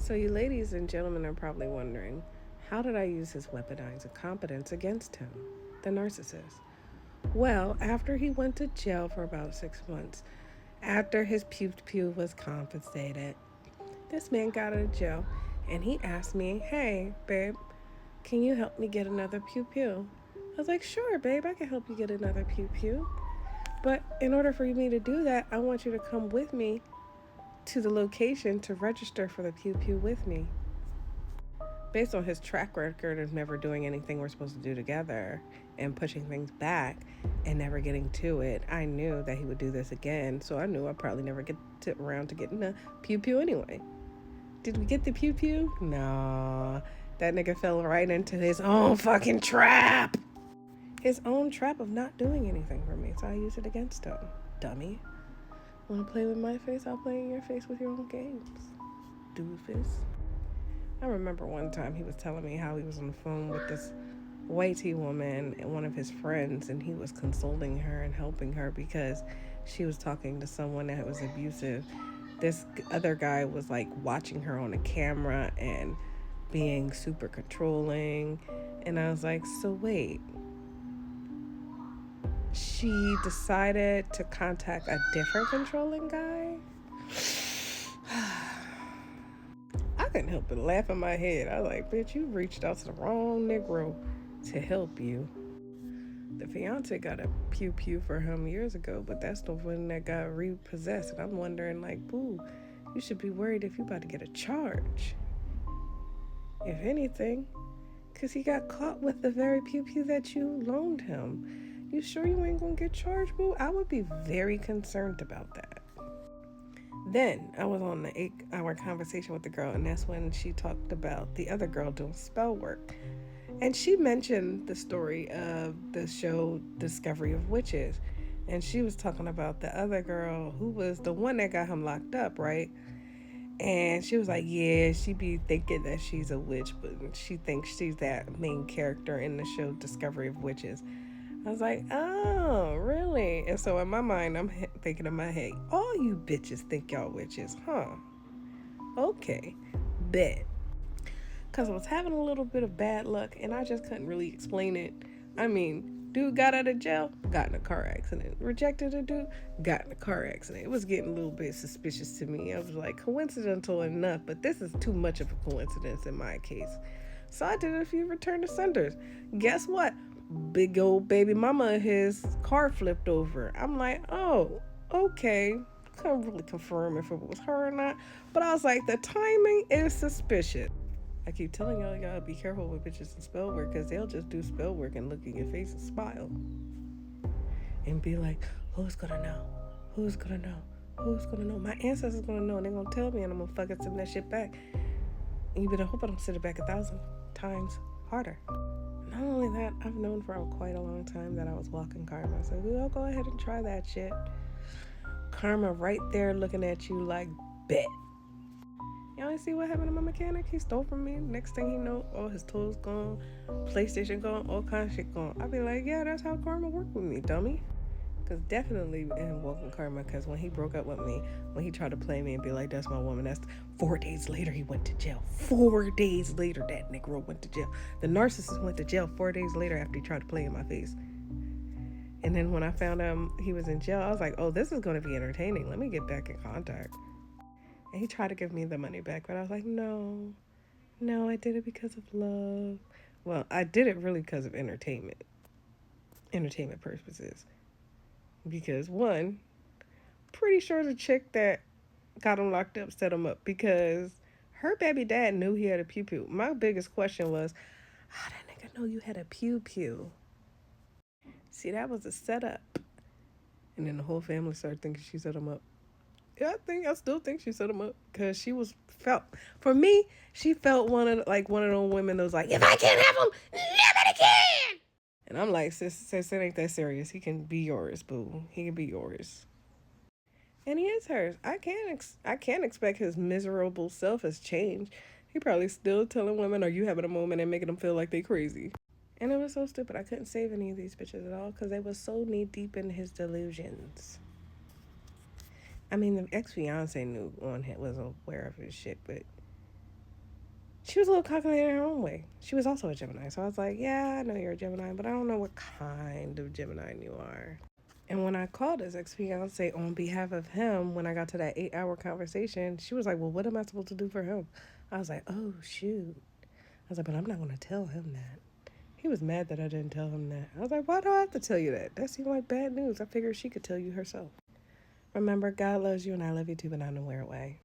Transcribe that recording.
So, you ladies and gentlemen are probably wondering, how did I use his weaponized incompetence against him, the narcissist? Well, after he went to jail for about 6 months, after his pew pew was compensated, this man got out of jail and he asked me, "Hey, babe, can you help me get another pew pew?" I was like, "Sure, babe, I can help you get another pew pew. But in order for me to do that, I want you to come with me to the location to register for the pew pew with me." Based on his track record of never doing anything we're supposed to do together and pushing things back and never getting to it, I knew that he would do this again. So I knew I'd probably never get around to getting a pew pew anyway. Did we get the pew pew? Nah. That nigga fell right into his own fucking trap. His own trap of not doing anything for me. So I used it against him. Dummy. Wanna play with my face? I'll play in your face with your own games. Doofus. I remember one time he was telling me how he was on the phone with this whitey woman and one of his friends, and he was consoling her and helping her because she was talking to someone that was abusive. This other guy was like watching her on a camera and being super controlling. And I was like, so wait, she decided to contact a different controlling guy? I couldn't help but laugh in my head. I was like, bitch, you reached out to the wrong Negro to help you. The fiance got a pew pew for him years ago, but that's the one that got repossessed. And I'm wondering, like, boo, you should be worried if you about to get a charge. If anything, because he got caught with the very pew pew that you loaned him. You sure you ain't gonna get charged, boo? I would be very concerned about that. Then I was on the 8-hour conversation with the girl, and that's when she talked about the other girl doing spell work. And she mentioned the story of the show Discovery of Witches. And she was talking about the other girl who was the one that got him locked up, right? And she was like, yeah, she be thinking that she's a witch, but she thinks she's that main character in the show Discovery of Witches. I was like, oh, really? And so in my mind, I'm thinking in my head, all you bitches think y'all witches, huh? Okay, bet. Because I was having a little bit of bad luck and I just couldn't really explain it. I mean, dude got out of jail, got in a car accident. Rejected a dude, got in a car accident. It was getting a little bit suspicious to me. I was like, coincidental enough, but this is too much of a coincidence in my case. So I did a few return to senders. Guess what? Big old baby mama, his car flipped over. I'm like, oh, okay. Couldn't really confirm if it was her or not. But I was like, the timing is suspicious. I keep telling y'all, y'all be careful with bitches and spell work because they'll just do spell work and look in your face and smile and be like, who's gonna know? Who's gonna know? Who's gonna know? My ancestors gonna know and they're gonna tell me and I'm gonna fucking send that shit back. And you better hope I don't send it back 1,000 times harder. Not only that, I've known for quite a long time that I was walking karma. So we'll go ahead and try that shit. Karma right there looking at you like, bet. Y'all see what happened to my mechanic? He stole from me. Next thing he know, all his tools gone, PlayStation gone, all kinds of shit gone. I'll be like, yeah, that's how karma worked with me, dummy. Because definitely in welcome karma, because when he broke up with me, when he tried to play me and be like, that's my woman, that's 4 days later he went to jail. 4 days later that Negro went to jail. The narcissist went to jail 4 days later after he tried to play in my face. And then when I found out he was in jail, I was like, oh, this is going to be entertaining. Let me get back in contact. And he tried to give me the money back, but I was like, no, I did it because of love. Well, I did it really because of entertainment purposes. Because one, pretty sure the chick that got him locked up set him up because her baby dad knew he had a pew pew. My biggest question was, how that nigga know you had a pew pew? See, that was a setup. And then the whole family started thinking she set him up. Yeah, I still think she set him up because she was felt. For me, she felt one of those women that was like, if I can't have him, nobody can. And I'm like, sis, it ain't that serious. He can be yours, boo. He can be yours. And he is hers. I can't expect his miserable self has changed. He probably still telling women, "Are you having a moment?" and making them feel like they crazy. And it was so stupid. I couldn't save any of these bitches at all because they was so knee deep in his delusions. I mean, the ex fiance knew on him, was aware of his shit, but She was a little calculated in her own way. She was also a Gemini. So I was like, yeah, I know you're a Gemini, but I don't know what kind of Gemini you are. And when I called his ex fiance on behalf of him, when I got to that 8 hour conversation, she was like, well, what am I supposed to do for him? I was like, oh, shoot. I was like, but I'm not going to tell him that. He was mad that I didn't tell him that. I was like, why do I have to tell you that? That seemed like bad news. I figured she could tell you herself. Remember, God loves you and I love you too, but not in a weird way.